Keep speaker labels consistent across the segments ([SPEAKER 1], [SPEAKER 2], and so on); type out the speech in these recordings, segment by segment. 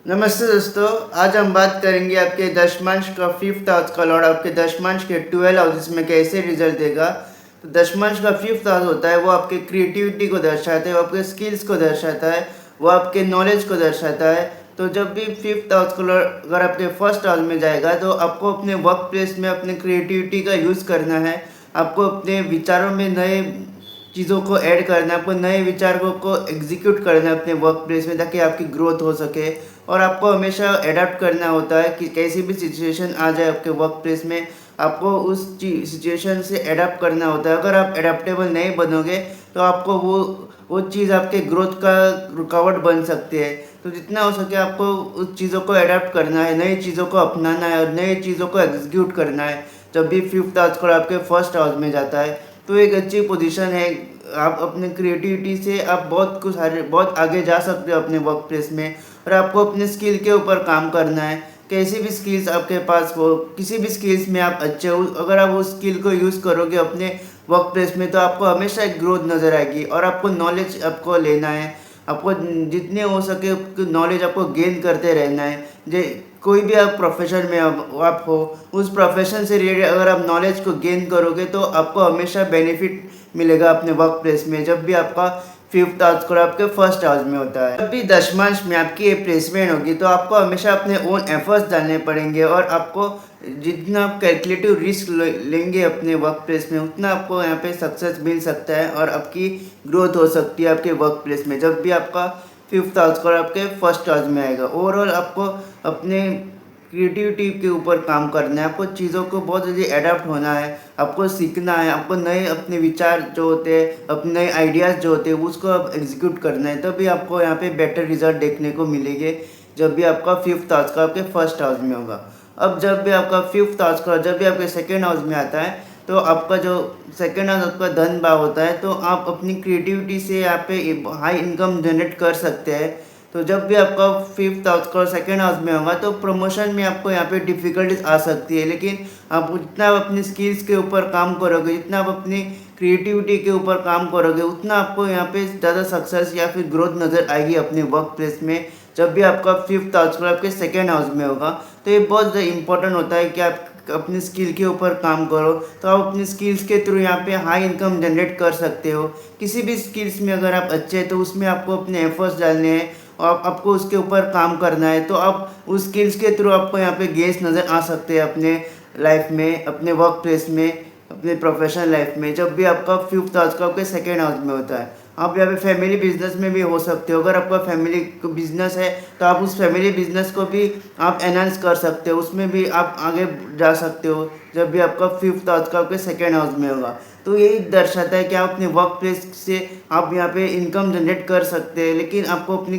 [SPEAKER 1] नमस्ते दोस्तों। आज हम बात करेंगे आपके दशमांश का फिफ्थ हाउस का लॉर्ड आपके दशमांश के 12 हाउसेस में कैसे रिजल्ट देगा। तो दशमांश का फिफ्थ हाउस होता है वो आपके क्रिएटिविटी को दर्शाता है, वो आपके स्किल्स को दर्शाता है, वो आपके नॉलेज को दर्शाता है। तो जब भी फिफ्थ हाउस का लॉर्ड अगर आपके फर्स्ट हाउस में जाएगा तो आपको अपने वर्क प्लेस में अपने क्रिएटिविटी का यूज़ करना है। आपको अपने विचारों में नए चीज़ों को ऐड करना है, आपको नए विचारों को एग्जीक्यूट करना है अपने वर्क प्लेस में, ताकि आपकी ग्रोथ हो सके। और आपको हमेशा अडेप्ट करना होता है कि कैसी भी सिचुएशन आ जाए आपके वर्क प्लेस में, आपको उस सिचुएशन से अडेप्ट करना होता है। अगर आप अडेप्टेबल नहीं बनोगे तो आपको वो चीज़ आपके ग्रोथ का रुकावट बन सकती है। तो जितना हो सके आपको उस चीज़ों को अडेप्ट करना है, नई चीज़ों को अपनाना है और नई चीज़ों को एग्जीक्यूट करना है। जब भी फिफ्थ हाउस को आपके फर्स्ट हाउस में जाता है तो एक अच्छी पोजीशन है। आप अपने क्रिएटिविटी से आप बहुत आगे जा सकते हो अपने वर्क प्लेस में। और आपको अपने स्किल के ऊपर काम करना है। कैसी भी स्किल्स आपके पास हो, किसी भी स्किल्स में आप अच्छे हो, अगर आप उस स्किल को यूज़ करोगे अपने वर्क प्लेस में तो आपको हमेशा एक ग्रोथ नज़र आएगी। और आपको नॉलेज आपको लेना है, आपको जितने हो सके नॉलेज आपको गेन करते रहना है। जे कोई भी आप प्रोफेशन में आप हो, उस प्रोफेशन से रिलेटेड अगर आप नॉलेज को गेन करोगे तो आपको हमेशा बेनिफिट मिलेगा अपने वर्क प्लेस में। जब भी आपका फिफ्थ हाउस को आपके फर्स्ट हाउस में होता है, जब भी दशमांश में आपकी प्लेसमेंट होगी तो आपको हमेशा अपने ओन एफर्ट्स डालने पड़ेंगे। और आपको जितना आप कैलकुलेटिव रिस्क लेंगे अपने वर्क प्लेस में उतना आपको यहाँ पे सक्सेस मिल सकता है और आपकी ग्रोथ हो सकती है आपके वर्क प्लेस में। जब भी आपका फिफ्थ हाउस को आपके फर्स्ट हाउस में आएगा, ओवरऑल आपको अपने क्रिएटिविटी के ऊपर काम करना है, आपको चीज़ों को बहुत जल्दी अडेप्ट होना है, आपको सीखना है, आपको नए अपने विचार जो होते हैं, अपने नए आइडियाज़ जो होते हैं उसको आप एग्जीक्यूट करना है। तभी आपको यहाँ पे बेटर रिजल्ट देखने को मिलेंगे जब भी आपका फिफ्थ हाउस का आपके फर्स्ट हाउस में होगा। अब जब भी आपका फिफ्थ हाउस का जब भी आपके सेकेंड हाउस में आता है तो आपका जो सेकेंड हाउस आपका धन भाव होता है, तो आप अपनी क्रिएटिविटी से यहाँ पे हाई इनकम जनरेट कर सकते हैं। तो जब भी आपका फिफ्थ हाउस का सेकेंड हाउस में होगा तो प्रमोशन में आपको यहाँ पे डिफ़िकल्टीज आ सकती है। लेकिन आप जितना आप अपनी स्किल्स के ऊपर काम करोगे, जितना आप अपनी क्रिएटिविटी के ऊपर काम करोगे, उतना आपको यहाँ पे ज़्यादा सक्सेस या फिर ग्रोथ नज़र आएगी अपने वर्क प्लेस में। जब भी आपका फिफ्थ हाउस का आपके सेकेंड हाउस में होगा तो ये बहुत ज़्यादा इंपॉर्टेंट होता है कि आप अपनी स्किल के ऊपर काम करो। तो आप अपनी स्किल्स के थ्रू यहाँ पे हाई इनकम जनरेट कर सकते हो। किसी भी स्किल्स में अगर आप अच्छे हैं तो उसमें आपको अपने एफर्ट्स डालने हैं और आपको उसके ऊपर काम करना है। तो आप उस स्किल्स के थ्रू आपको यहाँ पे गेंस नज़र आ सकते हैं अपने लाइफ में, अपने वर्क प्लेस में, अपने प्रोफेशनल लाइफ में। जब भी आपका फिफ्थ हाउस का आपके सेकेंड हाउस में होता है, आप यहाँ पे फैमिली बिजनेस में भी हो सकते हो। अगर आपका फैमिली बिजनेस है तो आप उस फैमिली बिजनेस को भी आप एनहांस कर सकते हो, उसमें भी आप आगे जा सकते हो जब भी आपका फिफ्थ हाउस का आपके सेकेंड हाउस में होगा। तो यही दर्शाता है कि आप अपने वर्क प्लेस से आप यहाँ पे इनकम जनरेट कर सकते हैं। लेकिन आपको अपनी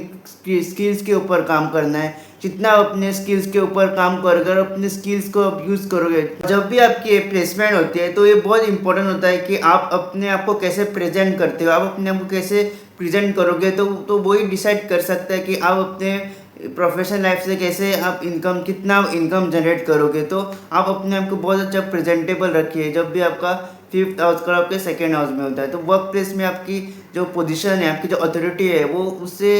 [SPEAKER 1] स्किल्स के ऊपर काम करना है। जितना आप अपने स्किल्स के ऊपर काम करोगे और अपने स्किल्स को आप यूज़ करोगे, जब भी आपकी प्लेसमेंट होती है तो ये बहुत इंपॉर्टेंट होता है कि आप अपने आप को कैसे प्रेजेंट करते हो, आप अपने आप को कैसे प्रेजेंट करोगे। तो वही डिसाइड कर सकता है कि आप अपने प्रोफेशनल लाइफ से कैसे आप कितना इनकम जनरेट करोगे। तो आप अपने आप को बहुत अच्छा प्रेजेंटेबल रखिए जब भी आपका फिफ्थ हाउस का आपके सेकेंड हाउस में होता है। तो वर्क प्लेस में आपकी जो पोजीशन है, आपकी जो अथॉरिटी है, वो उससे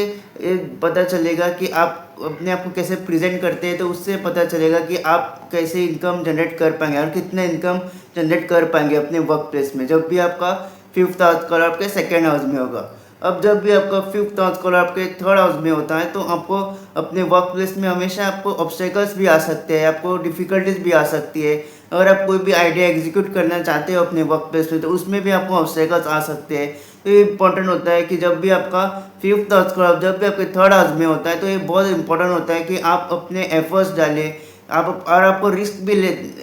[SPEAKER 1] पता चलेगा कि आप अपने आप को कैसे प्रेजेंट करते हैं। तो उससे पता चलेगा कि आप कैसे इनकम जनरेट कर पाएंगे और कितना इनकम जनरेट कर पाएंगे अपने वर्क प्लेस में जब भी आपका फिफ्थ हाउस का आपके सेकेंड हाउस में होगा। अब जब भी आपका फिफ्थ हाउस का आपके थर्ड हाउस में होता है तो आपको अपने वर्क प्लेस में हमेशा आपको ऑब्स्टेकल्स भी आ सकते हैं, आपको डिफ़िकल्टीज भी आ सकती है। अगर आप कोई भी आइडिया एग्जीक्यूट करना चाहते हो अपने वर्क प्लेस में तो उसमें भी आपको ऑब्स्टेकल्स आ सकते हैं। तो ये इंपॉर्टेंट होता है कि जब भी आपका फिफ्थ हाउस का जब भी आपके थर्ड हाउस में होता है तो ये बहुत इंपॉर्टेंट होता है कि आप अपने एफर्ट्स डालें। आप और आपको रिस्क भी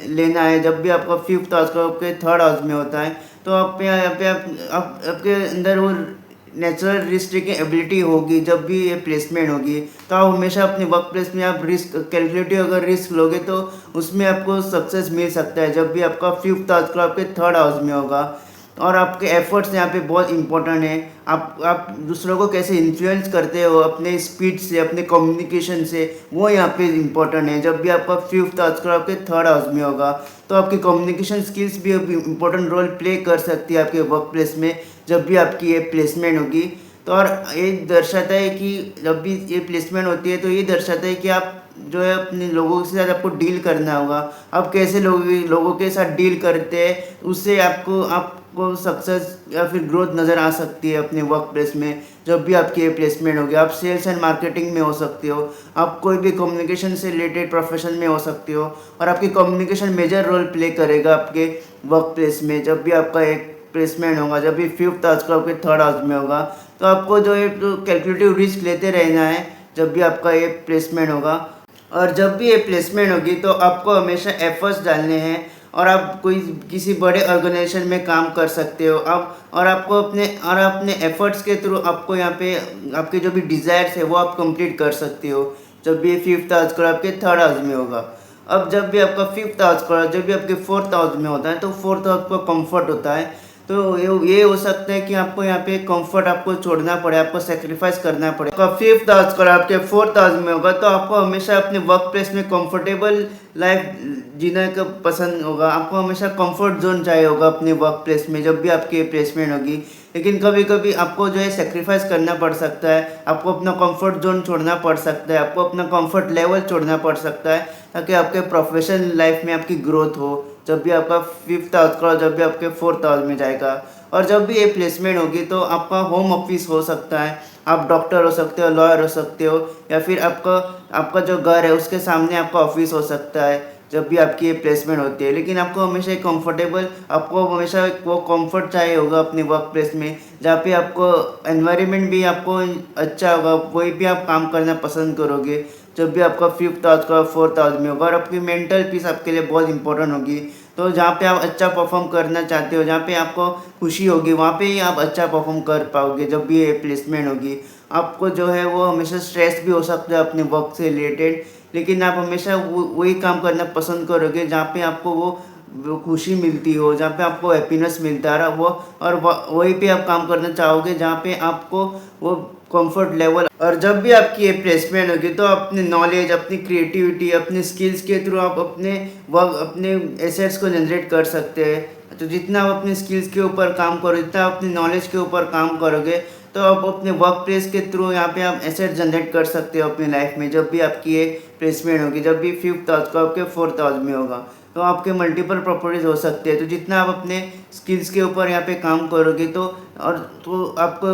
[SPEAKER 1] लेना है। जब भी आपका फिफ्थ हाउस का आपके थर्ड हाउस में होता है तो आप यहाँ पे आपके अंदर वो नेचुरल रिस्क टेकिंग एबिलिटी होगी। जब भी ये प्लेसमेंट होगी तो आप हमेशा अपने वर्क प्लेस में आप रिस्क कैलकुलेटिव अगर रिस्क लोगे तो उसमें आपको सक्सेस मिल सकता है जब भी आपका फिफ्थ हाउस का आपके थर्ड हाउस में होगा। और आपके एफर्ट्स यहाँ पे बहुत इंपॉर्टेंट है। आप दूसरों को कैसे इन्फ्लुएंस करते हो अपने स्पीच से, अपने कम्युनिकेशन से, वो यहाँ पे इम्पोर्टेंट है। जब भी आपका फिफ्थ हाउस का आपके थर्ड हाउस में होगा तो आपकी कम्युनिकेशन स्किल्स भी इम्पोर्टेंट रोल प्ले कर सकती है आपके वर्क प्लेस में जब भी आपकी ये प्लेसमेंट होगी। तो और ये दर्शाता है कि जब भी ये प्लेसमेंट होती है तो ये दर्शाता है कि आप जो है अपने लोगों के साथ आपको डील करना होगा। आप कैसे लोगों के साथ डील करते हैं, उससे आपको आपको सक्सेस या फिर ग्रोथ नज़र आ सकती है अपने वर्क प्लेस में। जब भी आपकी ये प्लेसमेंट होगी, आप सेल्स एंड मार्केटिंग में हो सकते हो, आप कोई भी कम्युनिकेशन से रिलेटेड प्रोफेशन में हो सकते हो, और आपकी कम्युनिकेशन मेजर रोल प्ले करेगा आपके वर्क प्लेस में। जब भी आपका एक प्लेसमेंट होगा, जब भी 5th आवर्स का आपके 3rd आवर्स में होगा, तो आपको जो है तो कैलकुलेटिव रिस्क लेते रहना है जब भी आपका ये प्लेसमेंट होगा। और जब भी ये प्लेसमेंट होगी तो आपको हमेशा एफर्ट्स डालने हैं, और आप कोई किसी बड़े ऑर्गेनाइजेशन में काम कर सकते हो आप, और आपको अपने एफर्ट्स के थ्रू आपको यहाँ पे आपके जो भी डिज़ायर्स है वो आप कंप्लीट कर सकते हो जब भी 5th आवर्स का आपके 3rd आवर्स में होगा। अब जब भी आपका 5th आवर्स का जब भी आपके 4th आवर्स में होता है तो 4th आवर्स का कंफर्ट होता है। तो ये हो सकता है कि आपको यहाँ पे कंफर्ट आपको छोड़ना पड़े, आपको सेक्रीफाइस करना पड़े। आपका 5th आवर्स का आपके 4th आवर्स में होगा तो आपको हमेशा अपने वर्क प्लेस में कंफर्टेबल लाइफ जीने का पसंद होगा, आपको हमेशा कंफर्ट जोन चाहिए होगा अपने वर्क प्लेस में जब भी आपकी प्लेसमेंट होगी। लेकिन कभी कभी आपको जो है सेक्रीफाइस करना पड़ सकता है, आपको अपना कंफर्ट जोन छोड़ना पड़ सकता है, आपको अपना कंफर्ट लेवल छोड़ना पड़ सकता है, ताकि आपके प्रोफेशनल लाइफ में आपकी ग्रोथ हो जब भी आपका 5th आवर्स का जब भी आपके 4th आवर्स में जाएगा। और जब भी ये प्लेसमेंट होगी तो आपका होम ऑफिस हो सकता है, आप डॉक्टर हो सकते हो, लॉयर हो सकते हो, या फिर आपका जो घर है उसके सामने आपका ऑफिस हो सकता है जब भी आपकी ये प्लेसमेंट होती है। लेकिन आपको हमेशा कंफर्टेबल, आपको हमेशा वो कंफर्ट चाहिए होगा अपने वर्क प्लेस में, जहाँ पे आपको एनवायरनमेंट भी आपको अच्छा होगा, वही भी आप काम करना पसंद करोगे जब भी आपका 5th आवर्स का 4th आवर्स में होगा। और आपकी मेंटल पीस आपके लिए बहुत इंपॉर्टेंट होगी। तो जहाँ पे आप अच्छा परफॉर्म करना चाहते हो, जहाँ पे आपको खुशी होगी, वहाँ पे ही आप अच्छा परफॉर्म कर पाओगे जब भी ये प्लेसमेंट होगी। आपको जो है वो हमेशा स्ट्रेस भी हो सकता है अपने वर्क से रिलेटेड, लेकिन आप हमेशा वही काम करना पसंद करोगे जहाँ पे आपको वो खुशी मिलती हो, जहाँ पे आपको हैप्पीनेस मिलता है वो, और वहीं पे आप काम करना चाहोगे जहाँ पे आपको वो कंफर्ट लेवल। और जब भी आपकी ये प्लेसमेंट होगी तो अपने नॉलेज, अपनी क्रिएटिविटी, अपने स्किल्स के थ्रू आप अपने एसेट्स को जनरेट कर सकते हैं। तो जितना आप अपने स्किल्स के ऊपर काम करो, जितना अपने नॉलेज के ऊपर काम करोगे, तो आप अपने वर्क प्लेस के थ्रू यहाँ पे आप एसेट जनरेट कर सकते हो अपनी लाइफ में जब भी आपकी ये प्लेसमेंट होगी। जब भी 5th आवर्स का आपके 4th आवर्स में होगा तो आपके मल्टीपल प्रॉपर्टीज हो सकते हैं। तो जितना आप अपने स्किल्स के ऊपर यहाँ पे काम करोगे तो आपको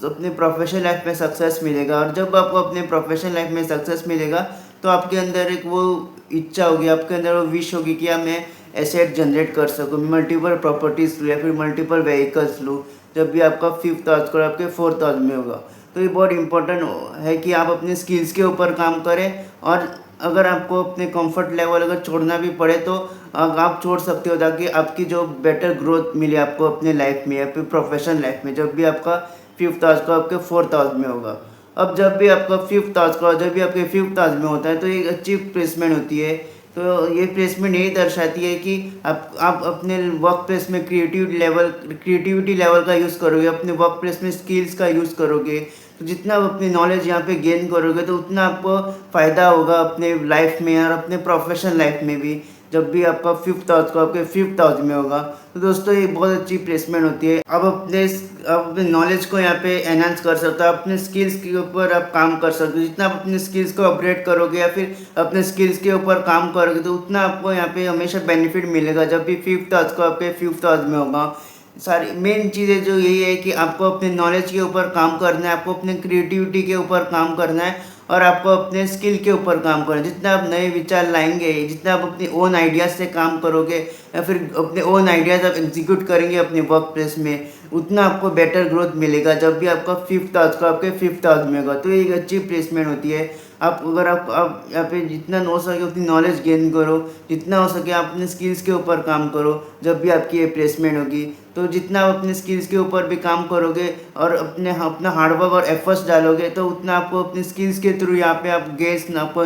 [SPEAKER 1] अपने प्रोफेशनल लाइफ में सक्सेस मिलेगा। और जब आपको अपने प्रोफेशनल लाइफ में सक्सेस मिलेगा तो आपके अंदर एक वो इच्छा होगी, आपके अंदर वो विश होगी कि मैं एसेट जनरेट कर सकूँ, मल्टीपल प्रॉपर्टीज़ लूँ या फिर मल्टीपल व्हीकल्स लूँ जब भी आपका 5th आवर्स का आपके 4th आवर्स में होगा। तो ये बहुत इंपॉर्टेंट है कि आप अपने स्किल्स के ऊपर काम करें, और अगर आपको अपने कंफर्ट लेवल अगर छोड़ना भी पड़े तो आप छोड़ सकते हो, ताकि आपकी जो बेटर ग्रोथ मिले आपको अपने लाइफ में या फिर प्रोफेशनल लाइफ में जब भी आपका 5th आवर्स का आपके 4th आवर्स में होगा। अब जब भी आपका 5th आवर्स का जब भी आपके 5th आवर्स में होता है तो एक अच्छी प्लेसमेंट होती है। तो ये प्लेसमेंट यही दर्शाती है कि आप अपने वर्क प्लेस में क्रिएटिविटी लेवल का यूज़ करोगे, अपने वर्क प्लेस में स्किल्स का यूज़ करोगे। तो जितना आप अपनी नॉलेज यहाँ पे गेन करोगे तो उतना आपको फ़ायदा होगा अपने लाइफ में और अपने प्रोफेशनल लाइफ में भी जब भी आपका 5th आवर्स का आपके 5th आवर्स में होगा। तो दोस्तों ये बहुत अच्छी प्लेसमेंट होती है। आप अपने नॉलेज को यहाँ पे एनहांस कर सकते हो, अपने स्किल्स के ऊपर आप काम कर सकते हो। जितना आप अपने स्किल्स को अपग्रेड करोगे या फिर अपने स्किल्स के ऊपर काम करोगे तो उतना आपको यहाँ पे हमेशा बेनिफिट मिलेगा जब भी 5th आवर्स का आपके 5th आवर्स में होगा। सारी मेन चीज़ें जो यही है कि आपको अपने नॉलेज के ऊपर काम करना है, आपको अपने क्रिएटिविटी के ऊपर काम करना है, और आपको अपने स्किल के ऊपर काम करना है। जितना आप नए विचार लाएंगे, जितना आप अपने ओन आइडियाज़ से काम करोगे या फिर अपने ओन आइडियाज़ आप एग्जीक्यूट करेंगे अपने वर्क प्लेस में, उतना आपको बेटर ग्रोथ मिलेगा जब भी आपका 5th आवर्स का आपके 5th आवर्स में होगा। तो ये एक अच्छी प्लेसमेंट होती है। अगर आप यहाँ पे जितना हो सके उतनी नॉलेज गेन करो, जितना हो सके आप अपने स्किल्स के ऊपर काम करो जब भी आपकी ये प्लेसमेंट होगी। तो जितना आप अपने स्किल्स के ऊपर भी काम करोगे और अपना हार्डवर्क और एफर्ट्स डालोगे तो उतना आपको अपने स्किल्स के थ्रू यहाँ पे आप गेस्ट आपको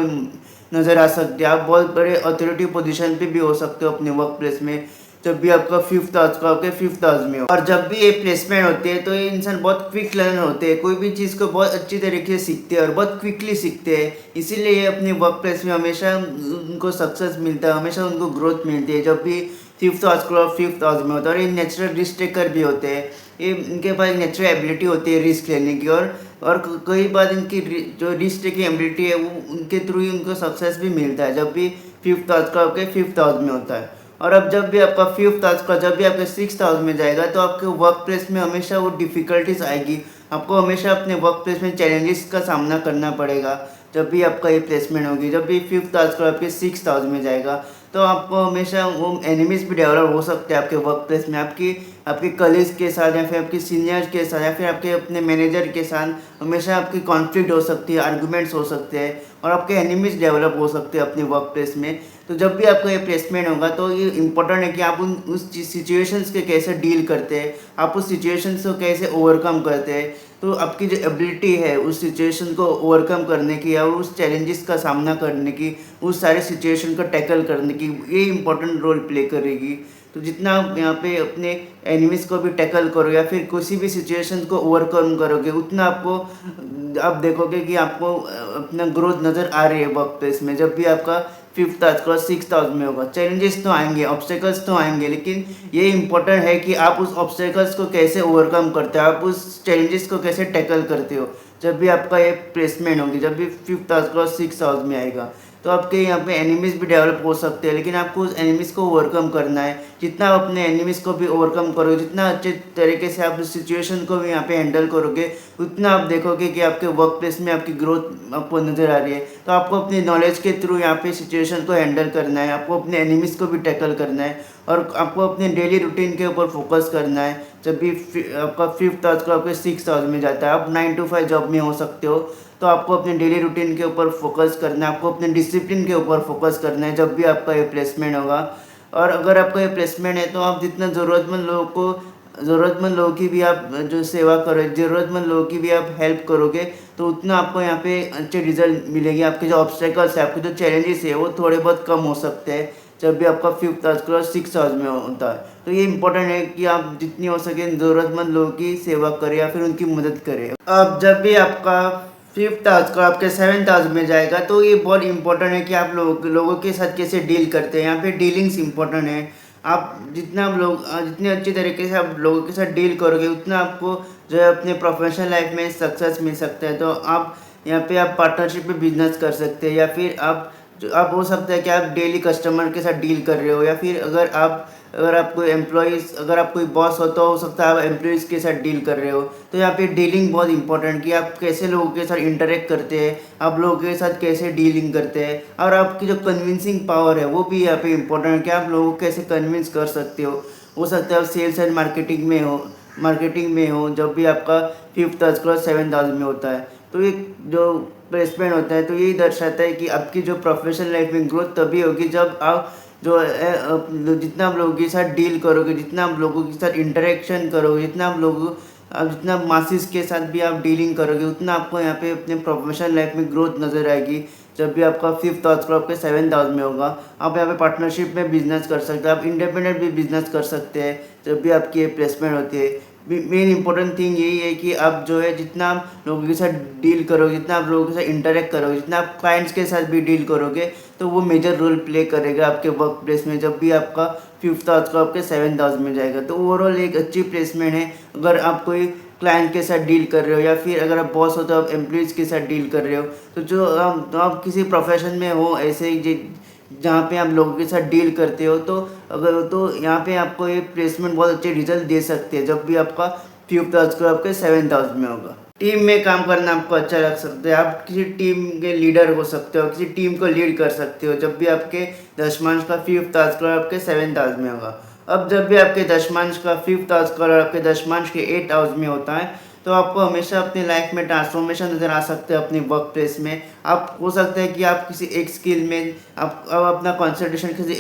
[SPEAKER 1] नज़र आ सकते हैं। आप बहुत बड़े अथॉरिटी पोजीशन पे भी हो सकते हो अपने वर्क प्लेस में जब भी आपका 5th आवर्स का आपके 5th आवर्स में हो। और जब भी ये प्लेसमेंट होती है तो ये इंसान बहुत क्विक लर्नर होते हैं, कोई भी चीज़ को बहुत अच्छी तरीके से सीखते हैं और बहुत क्विकली सीखते हैं। इसीलिए ये अपने वर्क प्लेस में हमेशा उनको सक्सेस मिलता है, हमेशा उनको ग्रोथ मिलती है जब भी 5th आवर्स का 5th आवर्स में होता है। और ये नेचुरल रिस्क टेकर भी होते हैं, ये इनके पास नेचुरल एबिलिटी होती है रिस्क लेने की, और कई बार इनकी जो रिस्क टेकिंग एबिलिटी है वो उनके थ्रू ही उनको सक्सेस भी मिलता है जब भी फिफ्थ हाउस का आपके फिफ्थ हाउस में होता है। और अब जब भी आपका फिफ्थ हाउस का जब भी आपके सिक्स्थ हाउस में जाएगा तो आपके वर्क प्लेस में हमेशा वो डिफ़िकल्टीज आएगी। आपको हमेशा अपने वर्क प्लेस में चैलेंजेस का सामना करना पड़ेगा जब भी आपका ये प्लेसमेंट होगी। जब भी फिफ्थ हाउस का आपके सिक्स्थ हाउस में जाएगा तो आपको हमेशा वो एनिमीज भी डेवलप हो सकते हैं आपके वर्क प्लेस में, आपके कलीग्स के साथ या फिर आपके सीनियर्स के साथ या फिर आपके अपने मैनेजर के साथ हमेशा आपकी कॉन्फ्लिक्ट हो सकती है, आर्गूमेंट्स हो सकते हैं और आपके एनिमीज डेवलप हो सकते हैं अपने वर्क प्लेस में। तो जब भी आपका ये प्लेसमेंट होगा तो ये इंपॉर्टेंट है कि आप उस सिचुएशंस के कैसे डील करते हैं, आप उस सिचुएशंस को कैसे ओवरकम करते हैं। तो आपकी जो एबिलिटी है उस सिचुएशन को ओवरकम करने की या उस चैलेंजेस का सामना करने की, उस सारे सिचुएशन को टैकल करने की, ये इंपॉर्टेंट रोल प्ले करेगी। तो जितना आप यहाँ पे अपने एनिमीज को भी टैकल करोगे या फिर किसी भी सिचुएशन को ओवरकम करोगे, उतना आप देखोगे कि आपको अपना ग्रोथ नज़र आ रही है वर्क प्लेस में। जब भी आपका फिफ्थ हाउस का सिक्स्थ हाउस में होगा, चैलेंजेस तो आएंगे, ऑब्स्टेकल्स तो आएंगे, लेकिन ये इंपॉर्टेंट है कि आप उस ऑब्स्टेकल्स को कैसे ओवरकम करते हो, आप उस चैलेंजेस को कैसे टैकल करते हो जब भी आपका ये प्लेसमेंट होगी, जब भी फिफ्थ हाउस का सिक्स्थ हाउस में आएगा। तो आपके यहाँ पे एनिमीज भी डेवलप हो सकते हैं, लेकिन आपको उस एनिमीज को ओवरकम करना है। जितना आप अपने एनिमीज को भी ओवरकम करोगे, जितना अच्छे तरीके से आप उस सिचुएशन को भी यहाँ पे हैंडल करोगे, उतना आप देखोगे कि आपके वर्क प्लेस में आपकी ग्रोथ आपको नज़र आ रही है। तो आपको अपनी नॉलेज के थ्रू यहाँ पे सिचुएशन को हैंडल करना है, आपको अपने एनिमीज को भी टैकल करना है और आपको अपने डेली रूटीन के ऊपर फोकस करना है। जब भी आपका फिफ्थ हाउस को आपके सिक्स्थ हाउस में जाता है, आप 9 to 5 जॉब में हो सकते हो, तो आपको अपने डेली रूटीन के ऊपर फोकस करना है, आपको अपने डिसिप्लिन के ऊपर फोकस करना है जब भी आपका ये प्लेसमेंट होगा। और अगर आपका ये प्लेसमेंट है तो आप जितना ज़रूरतमंद लोगों की भी आप जो सेवा करो, ज़रूरतमंद लोगों की भी आप हेल्प करोगे, तो उतना आपको यहाँ पे अच्छे रिजल्ट मिलेंगे। आपके जो ऑब्स्टेकल्स है, आपके जो चैलेंजेस है वो थोड़े बहुत कम हो सकते हैं जब भी आपका फिफ्थ हाउस का सिक्स्थ हाउस में होता है। तो ये इंपॉर्टेंट है कि आप जितनी हो सके ज़रूरतमंद लोगों की सेवा करें या फिर उनकी मदद करें। अब जब भी आपका फिफ्थ हाउस का आपके सेवन्थ हाउस में जाएगा तो ये बहुत इंपॉर्टेंट है कि आप लोगों के साथ कैसे डील करते हैं। यहाँ पे डीलिंग्स इंपॉर्टेंट है। आप जितने अच्छे तरीके से आप लोगों के साथ डील करोगे, उतना आपको जो है अपने प्रोफेशनल लाइफ में सक्सेस मिल सकता है। तो आप यहाँ पे आप पार्टनरशिप में बिजनेस कर सकते हैं, या फिर आप हो सकता है कि आप डेली कस्टमर के साथ डील कर रहे हो, या फिर अगर आप कोई एम्प्लॉयज़ अगर आप कोई बॉस हो तो हो सकता है आप एम्प्लॉयज़ के साथ डील कर रहे हो। तो यहाँ पे डीलिंग बहुत इंपॉर्टेंट कि आप कैसे लोगों के साथ इंटरेक्ट करते हैं, आप लोगों के साथ कैसे डीलिंग करते हैं, और आपकी जो कन्विंसिंग पावर है वो भी यहाँ पे इंपॉर्टेंट है कि आप लोगों को कैसे कन्विंस कर सकते हो सकता है आप सेल्स एंड मार्केटिंग में हो जब भी आपका फिफ्थ हाउस का सेवन्थ हाउस में होता है। तो ये जो प्लेसमेंट होता है तो यही दर्शाता है कि आपकी जो प्रोफेशनल लाइफ में ग्रोथ तभी होगी जब आप जितना आप लोगों के साथ डील करोगे, जितना आप लोगों के साथ इंटरेक्शन करोगे, जितना मासिस के साथ भी आप डीलिंग करोगे, उतना आपको यहाँ पे अपने प्रोफेशनल लाइफ में ग्रोथ नज़र आएगी। जब भी आपका फिफ्थ हाउस का आपके सेवन्थ हाउस में होगा, आप यहाँ पे पार्टनरशिप में बिजनेस कर सकते हैं, आप इंडिपेंडेंट भी बिजनेस कर सकते हैं जब भी आपकी प्लेसमेंट होती है। मेन इंपॉर्टेंट थिंग यही है कि आप जो है जितना आप लोगों के साथ डील करोगे, जितना आप लोगों के साथ इंटरेक्ट करोगे, जितना आप क्लाइंट्स के साथ भी डील करोगे, तो वो मेजर रोल प्ले करेगा आपके वर्क प्लेस में जब भी आपका फिफ्थ हाउस का आपके सेवन्थ हाउस में जाएगा। तो ओवरऑल एक अच्छी प्लेसमेंट है अगर आप कोई क्लाइंट के साथ डील कर रहे हो, या फिर अगर आप बॉस हो तो आप एम्प्लॉयज़ के साथ डील कर रहे हो। तो आप किसी प्रोफेशन में हो ऐसे ही जहाँ पे आप लोगों के साथ डील करते हो, तो यहाँ पे आपको ये प्लेसमेंट बहुत अच्छे रिजल्ट दे सकते हैं जब भी आपका फिफ्थ हाउस का आपके सेवन्थ हाउस में होगा। टीम में काम करना आपको अच्छा लग सकता है, आप किसी टीम के लीडर हो सकते हो, किसी टीम को लीड कर सकते हो जब भी आपके दशमांश का फिफ्थ हाउस का आपके सेवन्थ हाउस में होगा। अब जब भी आपके दशमांश का फिफ्थ हाउस का आपके दशमांश के एट्थ हाउस में होता है, तो आपको हमेशा अपनी लाइफ में ट्रांसफॉर्मेशन नज़र आ सकते हैं अपने वर्क प्लेस में। आप हो सकता है कि आप किसी एक स्किल में आप अपना कॉन्सेंट्रेशन किसी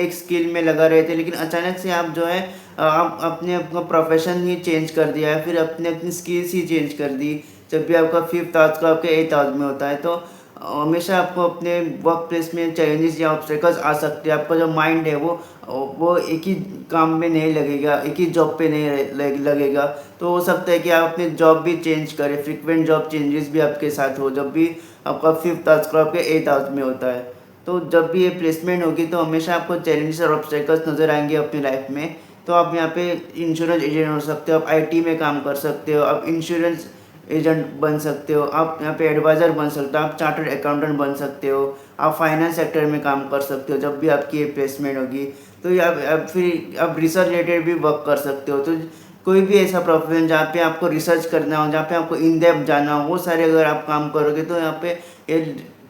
[SPEAKER 1] एक स्किल में लगा रहे थे, लेकिन अचानक से आप जो है आप अपना प्रोफेशन ही चेंज कर दिया है, फिर अपनी स्किल्स ही चेंज कर दी जब भी आपका फिफ्थ हाउस का आपके एट्थ हाउस में होता है। तो हमेशा आपको अपने वर्क प्लेस में चैलेंजेस या ऑब्स्टेकल्स आ सकते हैं। आपका जो माइंड है वो एक ही काम में नहीं लगेगा, एक ही जॉब पे नहीं लगेगा। तो हो सकता है कि आप अपने जॉब भी चेंज करें, फ्रीक्वेंट जॉब चेंजेस भी आपके साथ हो जब भी आपका फिफ्थ हाउस का आपके एट्थ हाउस में होता है। तो जब भी ये प्लेसमेंट होगी तो हमेशा आपको चैलेंजेस और ऑब्स्टेकल्स नज़र आएंगे अपनी लाइफ में, तो आप यहाँ पे इंश्योरेंस एजेंट हो सकते हो, आप आईटी में काम कर सकते हो, आप इंश्योरेंस एजेंट बन सकते हो, आप यहाँ पे एडवाइज़र बन सकते हो, आप चार्टर्ड अकाउंटेंट बन सकते हो, आप फाइनेंस सेक्टर में काम कर सकते हो जब भी आपकी ये प्लेसमेंट होगी। तो या आप फिर आप रिसर्च रिलेटेड भी वर्क कर सकते हो। तो कोई भी ऐसा प्रोफेशन जहाँ पे आपको रिसर्च करना हो, जहाँ पे आपको इन डेप्थ जाना हो, वो सारे अगर आप काम करोगे तो यहाँ पे ये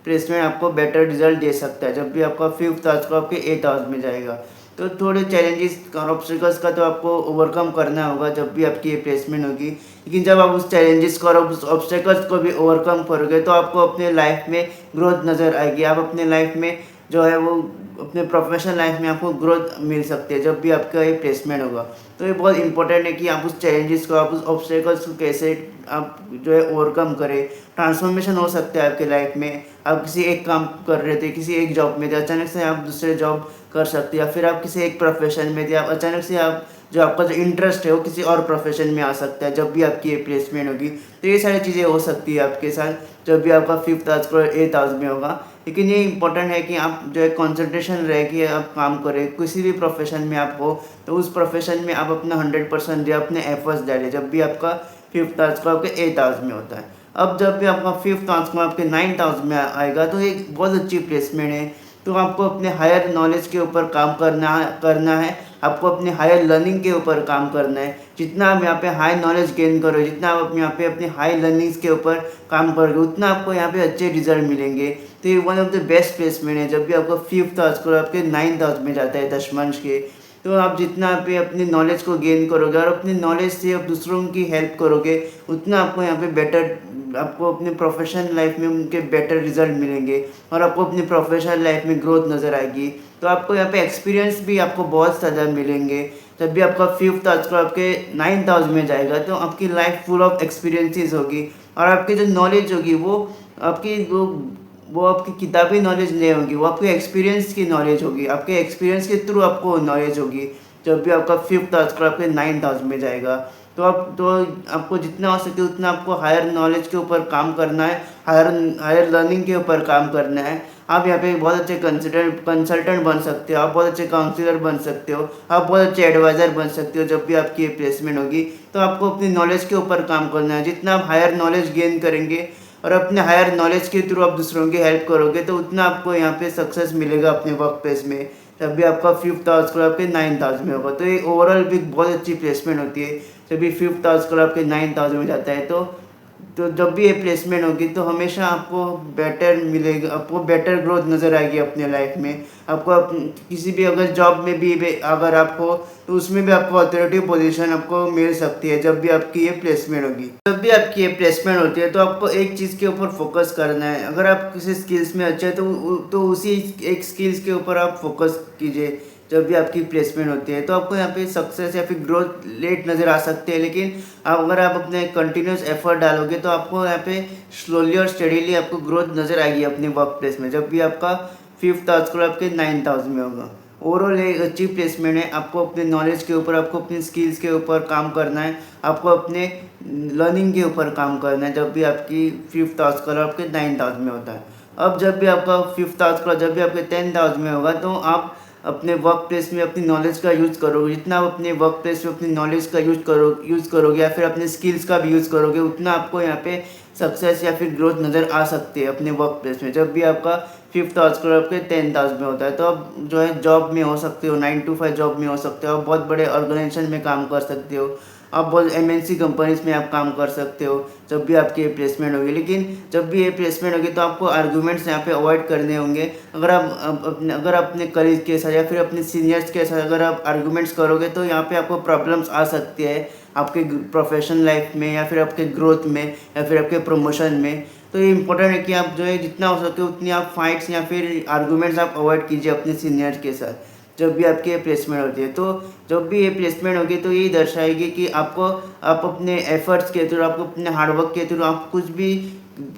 [SPEAKER 1] प्लेसमेंट आपको बेटर रिजल्ट दे सकता है जब भी आपका 5th आवर्स को आपके 8th आवर्स में जाएगा। तो थोड़े चैलेंजेस और ऑब्स्टिकल्स का तो आपको ओवरकम करना होगा जब भी आपकी ये प्लेसमेंट होगी। लेकिन जब आप उस चैलेंजेस को और उस ऑब्स्टिकल्स को भी ओवरकम करोगे तो आपको अपने लाइफ में ग्रोथ नज़र आएगी। आप अपने लाइफ में जो है वो अपने प्रोफेशनल लाइफ में आपको ग्रोथ मिल सकती है जब भी आपका ये प्लेसमेंट होगा। तो ये बहुत इंपॉर्टेंट है कि आप उस चैलेंजेस को, आप उस ऑब्स्टेकल्स को कैसे आप जो है ओवरकम करें। ट्रांसफॉर्मेशन हो सकता है आपके लाइफ में। आप किसी एक काम कर रहे थे, किसी एक जॉब में थे, अचानक से आप दूसरे जॉब कर सकते हैं, या फिर आप किसी एक प्रोफेशन में थे, आप अचानक से आप जो आपका जो इंटरेस्ट है वो किसी और प्रोफेशन में आ सकता है जब भी आपकी ये प्लेसमेंट होगी। तो ये सारी चीज़ें हो सकती है आपके साथ जब भी आपका 5th आवर्स को 8th आवर्स में होगा। लेकिन ये इंपॉर्टेंट है कि आप जो है कंसंट्रेशन रहे कि आप काम करें, किसी भी प्रोफेशन में आप हो तो उस प्रोफेशन में आप अपना 100% दें, अपने एफर्ट्स डालें जब भी आपका 5th आवर्स को आपके 8th आवर्स में होता है। अब जब भी आपका 5th आवर्स को आपके 9th आवर्स में आएगा तो एक बहुत अच्छी प्लेसमेंट है। तो आपको अपने हायर नॉलेज के ऊपर काम करना है, आपको अपने हायर लर्निंग के ऊपर काम करना है। जितना आप यहाँ पे हाई नॉलेज गेन करोगे, जितना आप यहाँ पे अपने हाई लर्निंग्स के ऊपर काम करोगे, उतना आपको यहाँ पे अच्छे रिजल्ट मिलेंगे। तो ये one of the best placement है जब भी आपको 5th आवर्स को आपके 9th आवर्स में जाता है दशमांश के। तो आप जितना पे अपनी नॉलेज को गेन करोगे और अपनी नॉलेज से आप दूसरों की हेल्प करोगे, उतना आपको यहाँ पे बेटर, आपको अपने प्रोफेशनल लाइफ में उनके बेटर रिजल्ट मिलेंगे और आपको अपनी प्रोफेशनल लाइफ में ग्रोथ नज़र आएगी। तो आपको यहाँ पे एक्सपीरियंस भी आपको बहुत ज़्यादा मिलेंगे। जब भी आपका 5th आवर्स को आपके 9th आवर्स में जाएगा तो आपकी लाइफ फुल ऑफ एक्सपीरियंसेस होगी और आपकी जो नॉलेज होगी वो आपकी वो आपकी किताबी नॉलेज नहीं होगी, वो आपके एक्सपीरियंस की नॉलेज होगी। आपके एक्सपीरियंस के थ्रू आपको नॉलेज होगी जब भी आपका 5th आवर्स को आपके 9th आवर्स में जाएगा। तो आपको जितना हो सके उतना आपको हायर नॉलेज के ऊपर काम करना है, हायर लर्निंग के ऊपर काम करना है। आप यहाँ पे बहुत अच्छे कंसल्टेंट बन सकते हो, आप बहुत अच्छे काउंसलर बन सकते हो, आप बहुत अच्छे एडवाइज़र बन सकते हो जब भी आपकी ये प्लेसमेंट होगी। तो आपको अपनी नॉलेज के ऊपर काम करना है। जितना आप हायर नॉलेज गेन करेंगे और अपने हायर नॉलेज के थ्रू आप दूसरों की हेल्प करोगे तो उतना आपको यहाँ पे सक्सेस मिलेगा अपने वर्क प्लेस में जब भी आपका 5th आवर्स को आपके 9th आवर्स में होगा। तो ये ओवरऑल भी बहुत अच्छी प्लेसमेंट होती है जब भी 5th आवर्स को आपके 9th आवर्स में जाता है। तो जब भी ये प्लेसमेंट होगी तो हमेशा आपको बेटर मिलेगा, आपको बेटर ग्रोथ नज़र आएगी अपने लाइफ में। आपको किसी भी अगर जॉब में भी अगर आप हो तो उसमें भी आपको अथॉरिटी पोजीशन आपको मिल सकती है जब भी आपकी ये प्लेसमेंट होगी। जब भी आपकी ये प्लेसमेंट होती है तो आपको एक चीज़ के ऊपर फोकस करना है। अगर आप किसी स्किल्स में अच्छे हैं तो उसी एक स्किल्स के ऊपर आप फोकस कीजिए जब भी आपकी प्लेसमेंट होती है। तो आपको यहाँ पे सक्सेस या फिर ग्रोथ लेट नज़र आ सकते हैं, लेकिन अगर आप अपने कंटिन्यूस एफर्ट डालोगे तो आपको यहाँ पे स्लोली और स्टडीली आपको ग्रोथ नज़र आएगी अपने वर्क प्लेस में जब भी आपका 5th आवर्स को आपके 9th आवर्स में होगा। ओवरऑल एक अच्छी प्लेसमेंट है। आपको अपने नॉलेज के ऊपर, आपको अपनी स्किल्स के ऊपर काम करना है, आपको अपने लर्निंग के ऊपर काम करना है जब भी आपकी 5th आवर्स को आपके 9th आवर्स में होता है। अब जब भी आपका 5th आवर्स को जब भी आपके 10th आवर्स में होगा तो आप अपने वर्क प्लेस में अपनी नॉलेज का यूज़ करोगे। जितना आप अपने वर्क प्लेस में अपनी नॉलेज का यूज़ करोगे या फिर अपने स्किल्स का भी यूज़ करोगे, उतना आपको यहाँ पे सक्सेस या फिर ग्रोथ नज़र आ सकती है अपने वर्क प्लेस में जब भी आपका 5th आवर्स को आपके 10th आवर्स में होता है। तो आप जो है जॉब में हो सकते हो, 9 to 5 जॉब में हो सकते हो, आप बहुत बड़े ऑर्गेनाइजेशन में काम कर सकते हो, आप बहुत MNC कंपनीज में आप काम कर सकते हो जब भी आपकी ये प्लेसमेंट होगी। लेकिन जब भी ये प्लेसमेंट होगी तो आपको आर्गूमेंट्स यहाँ पे अवॉइड करने होंगे। अगर आप अपने कलीग के साथ या फिर अपने सीनियर्स के साथ अगर आप आर्गूमेंट्स करोगे तो यहाँ पे आपको प्रॉब्लम्स आ सकती है आपके प्रोफेशनल लाइफ में या फिर आपके ग्रोथ में या फिर आपके प्रमोशन में। तो ये इंपॉर्टेंट है कि आप जो है जितना हो सके उतनी आप फाइट्स या फिर आर्गूमेंट्स आप अवॉइड कीजिए अपने सीनियर के साथ जब भी आपकी ये प्लेसमेंट होती है। तो जब भी ये प्लेसमेंट होगी तो यही दर्शाएगी कि आप अपने एफर्ट्स के थ्रू, आपको अपने हार्डवर्क के थ्रू आप कुछ भी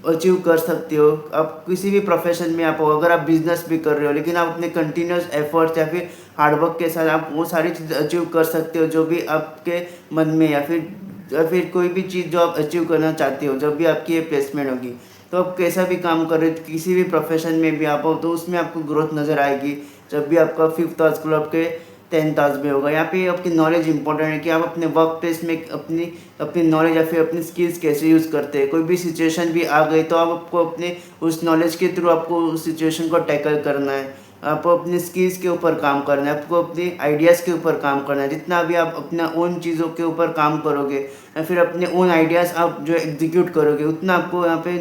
[SPEAKER 1] अचीव कर सकते हो। आप किसी भी प्रोफेशन में आप हो, अगर आप बिजनेस भी कर रहे हो लेकिन आप अपने कंटिन्यूस एफर्ट्स या फिर हार्डवर्क के साथ आप वो सारी चीज़ अचीव कर सकते हो जो भी आपके मन में या फिर कोई भी चीज़ जो आप अचीव करना चाहते हो जब भी आपकी ये प्लेसमेंट होगी। तो आप कैसा भी काम कर रहे हो, किसी भी प्रोफेशन में भी आप हो तो उसमें आपको ग्रोथ नज़र आएगी जब भी आपका 5th आवर्स को आपके 10th हाउस में होगा। यहाँ पे आपकी नॉलेज इंपॉर्टेंट है कि आप अपने वर्क प्लेस में अपनी अपनी नॉलेज या फिर अपनी स्किल्स कैसे यूज़ करते हैं। कोई भी सिचुएशन भी आ गई तो आप आपको अपने उस नॉलेज के थ्रू आपको उस सिचुएशन को टैकल करना है। आपको अपनी स्किल्स के ऊपर काम करना है, आपको अपनी आइडियाज़ के ऊपर काम करना है। जितना भी आप अपना ओन चीज़ों के ऊपर काम करोगे या फिर अपने ओन आइडियाज़ आप जो एग्जीक्यूट करोगे, उतना आपको यहाँ पे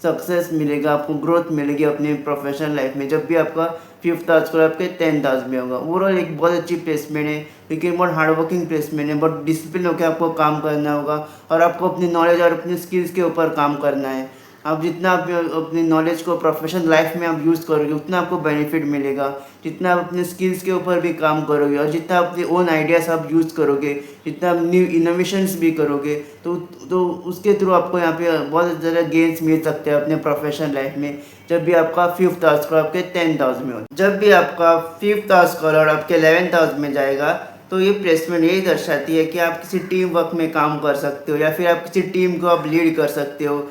[SPEAKER 1] सक्सेस मिलेगा, आपको ग्रोथ मिलेगी अपनी प्रोफेशनल लाइफ में। जब भी आपका 5th हाउस को आपके 10th हाउस में होगा, ओवरऑल एक बहुत अच्छी प्लेसमेंट है, लेकिन बहुत हार्ड वर्किंग प्लेसमेंट है। बहुत डिसिप्लिन होकर आपको काम करना होगा और आपको अपनी नॉलेज और अपनी स्किल्स के ऊपर काम करना है। आप जितना आप अपनी नॉलेज को प्रोफेशनल लाइफ में आप यूज़ करोगे, उतना आपको बेनिफिट मिलेगा। जितना आप अपने स्किल्स के ऊपर भी काम करोगे और जितना अपने ओन आइडियाज़ आप यूज़ करोगे, जितना आप न्यू इनोवेशंस भी करोगे, तो उसके थ्रू आपको यहाँ पे बहुत ज़्यादा गेन्स मिल सकते हैं अपने प्रोफेशनल लाइफ में। जब भी आपका 5th हाउस को आपके 10th हाउस में हो, जब भी आपका 5th हाउस को और आपके 11th हाउस में जाएगा, तो ये प्लेसमेंट यही दर्शाती है कि आप किसी टीम वर्क में काम कर सकते हो या फिर आप किसी टीम को आप लीड कर सकते हो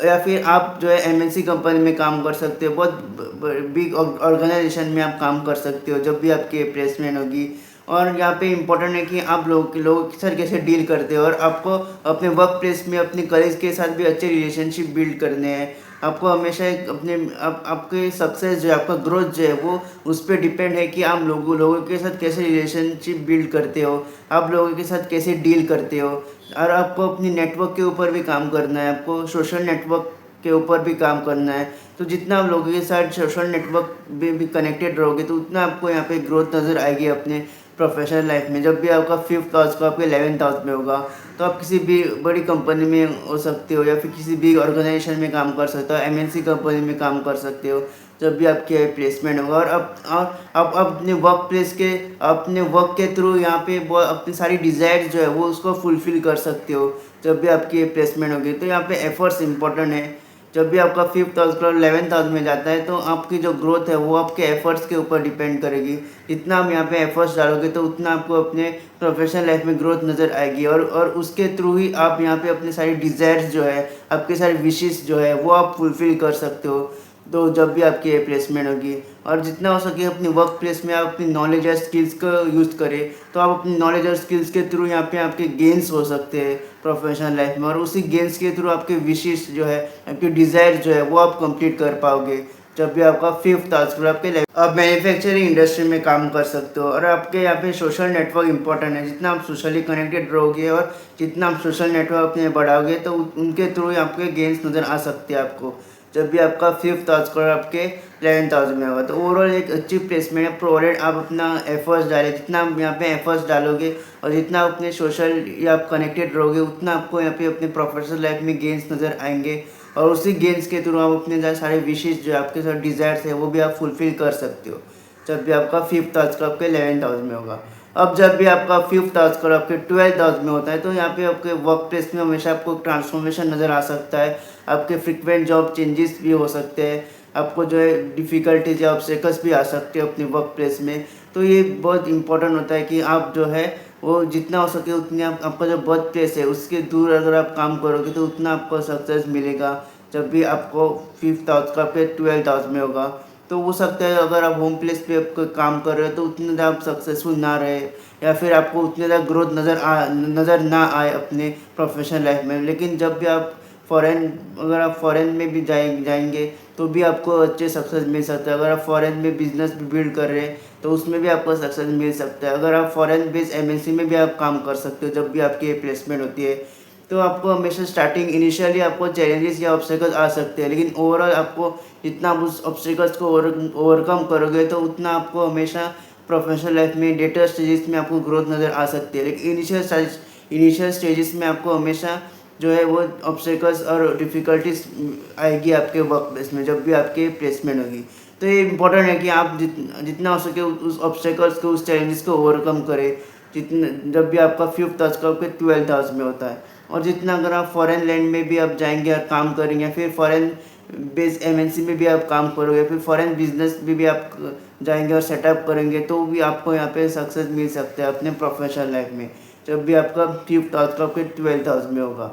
[SPEAKER 1] या फिर आप जो है एमएनसी कंपनी में काम कर सकते हो। बहुत बिग ऑर्गेनाइजेशन में आप काम कर सकते हो जब भी आपकी प्लेसमेंट होगी। और यहाँ पे इम्पोर्टेंट है कि आप लोगों के साथ कैसे डील करते हो और आपको अपने वर्क प्लेस में अपने कलीग्स के साथ भी अच्छे रिलेशनशिप बिल्ड करने हैं। आपको हमेशा एक अपने आपके सक्सेस जो है, आपका ग्रोथ जो है, वो उस पर डिपेंड है कि आप लोगों के साथ कैसे रिलेशनशिप बिल्ड करते हो, आप लोगों के साथ कैसे डील करते हो। और आपको अपनी नेटवर्क के ऊपर भी काम करना है, आपको सोशल नेटवर्क के ऊपर भी काम करना है। तो जितना आप लोगों के साथ सोशल नेटवर्क में भी कनेक्टेड रहोगे, तो उतना आपको यहाँ पे ग्रोथ नज़र आएगी अपने प्रोफेशनल लाइफ में। जब भी आपका 5th हाउस को आपके 11th हाउस में होगा, तो आप किसी भी बड़ी कंपनी में हो सकते हो या फिर किसी भी ऑर्गेनाइजेशन में काम कर सकते हो, एमएनसी कंपनी में काम कर सकते हो जब भी आपके प्लेसमेंट होगा। और आप अपने वर्क प्लेस के अपने वर्क के थ्रू यहाँ पे अपनी सारी डिज़ायर्स जो है वो उसको फुलफ़िल कर सकते हो जब भी आपकी प्लेसमेंट होगी। तो यहाँ पे एफर्ट्स इंपॉर्टेंट है। जब भी आपका 5th हाउस और 11th हाउस में जाता है, तो आपकी जो ग्रोथ है वो आपके एफर्ट्स के ऊपर डिपेंड करेगी। जितना आप यहाँ पे एफर्ट्स डालोगे, तो उतना आपको अपने प्रोफेशनल लाइफ में ग्रोथ नज़र आएगी और उसके थ्रू ही आप यहाँ पे अपनी सारी डिज़ायर्स जो है, आपके सारी विशेस जो है, वो आप फुलफ़िल कर सकते हो। तो जब भी आपकी प्लेसमेंट होगी, और जितना हो सके अपनी वर्क प्लेस में आप अपनी नॉलेज और स्किल्स को यूज़ करें, तो आप अपनी नॉलेज और स्किल्स के थ्रू यहाँ पे आपके गेन्स हो सकते हैं प्रोफेशनल लाइफ में, और उसी गेन्स के थ्रू आपके विशेष जो है, आपकी डिज़ायर जो है, वो आप कंप्लीट कर पाओगे जब भी आपका 5th हाउस पर आपके लाइफ। आप मैन्युफैक्चरिंग इंडस्ट्री में काम कर सकते हो और आपके यहाँ पे सोशल नेटवर्क इंपॉर्टेंट है। जितना आप सोशली कनेक्टेड रहोगे और जितना आप सोशल नेटवर्क अपने बढ़ाओगे, तो उनके थ्रू ही आपके गेन्स नज़र आ सकते हैं आपको जब भी आपका 5th हाउस और आपके 11th हाउस में होगा। तो ओवरऑल एक अच्छी प्लेसमेंट है, प्रोवाइडेड आप अपना एफर्ट्स डालें। जितना आप यहाँ पे एफर्ट्स डालोगे और जितना आप अपने सोशल या आप कनेक्टेड रहोगे, उतना आपको यहाँ पे अपने प्रोफेशनल लाइफ में गेन्स नज़र आएंगे और उसी गेन्स के थ्रू आप अपने सारे विशेष जो आपके साथ डिज़ायर्स है, वो भी आप फुलफ़िल कर सकते हो जब भी आपका 5th हाउस का आपके 11th हाउस में होगा। अब जब भी आपका 5th हाउस का आपके 12th हाउस में होता है, तो यहाँ पे आपके वर्क प्लेस में हमेशा आपको ट्रांसफॉर्मेशन नज़र आ सकता है। आपके फ्रिक्वेंट जॉब चेंजेस भी हो सकते हैं, आपको जो है डिफ़िकल्टीज या ऑब्स्टेकल्स भी आ सकते हैं अपने वर्क प्लेस में। तो ये बहुत इंपॉर्टेंट होता है कि आप जो है वो जितना हो सके उतनी आपका जो वर्क प्लेस है उसके दूर अगर आप काम करोगे, तो उतना आपको सक्सेस मिलेगा जब भी आपको 5th हाउस का आपके 12th हाउस में होगा। तो हो सकता है अगर आप होम प्लेस पे आप काम कर रहे हो, तो उतने ज़्यादा आप सक्सेसफुल ना रहे या फिर आपको उतने ज़्यादा ग्रोथ नज़र ना आए अपने प्रोफेशनल लाइफ में। लेकिन जब भी आप अगर आप फॉरेन में भी जाएंगे, तो भी आपको अच्छे सक्सेस मिल सकता है। अगर आप फॉरेन में बिजनेस भी बिल्ड कर रहे हैं, तो उसमें भी आपको सक्सेस मिल सकता है। अगर आप फॉरेन बेस्ड एमएनसी में भी आप काम कर सकते हो जब भी आपकी प्लेसमेंट होती है। तो आपको हमेशा स्टार्टिंग इनिशियली आपको चैलेंजेस या ऑब्स्टेकल्स आ सकते हैं, लेकिन ओवरऑल आपको जितना आप उस ऑब्स्टेकल्स को ओवरकम करोगे, तो उतना आपको हमेशा प्रोफेशनल लाइफ में लेटर स्टेजेस में आपको ग्रोथ नज़र आ सकती है। लेकिन इनिशियल स्टेजेस में आपको हमेशा जो है वो ऑब्स्टेकल्स और डिफ़िकल्टीज आएगी आपके वर्क प्लेस में जब भी आपके प्लेसमेंट होगी। तो ये इम्पोर्टेंट है कि आप जितना हो सके उस ऑब्स्टेकल्स को, उस चैलेंजेस को ओवरकम करें जितना जब भी आपका 5th हाउस का आपके 12th हाउस में होता है। और जितना अगर आप फॉरेन लैंड में भी आप जाएंगे और काम करेंगे, फिर फॉरेन बेस्ड एमएनसी में भी आप काम करोगे, फिर फॉरेन बिजनेस में भी आप जाएंगे और सेटअप करेंगे, तो भी आपको यहाँ पे सक्सेस मिल सकता है अपने प्रोफेशनल लाइफ में जब भी आपका 5th हाउस का आपके 12th हाउस में होगा।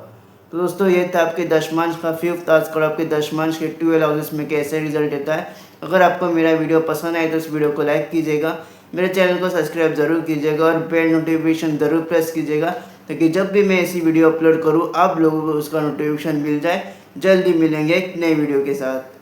[SPEAKER 1] तो दोस्तों ये था आपके दशमांश का 5th हाउस का आपके दशमांश के 12 हाउसेस में कैसे रिजल्ट देता है। अगर आपको मेरा वीडियो पसंद आए तो इस वीडियो को लाइक कीजिएगा, मेरे चैनल को सब्सक्राइब ज़रूर कीजिएगा और बेल नोटिफिकेशन ज़रूर प्रेस कीजिएगा, ताकि जब भी मैं ऐसी वीडियो अपलोड करूँ आप लोगों को उसका नोटिफिकेशन मिल जाए। जल्दी मिलेंगे एक नई वीडियो के साथ।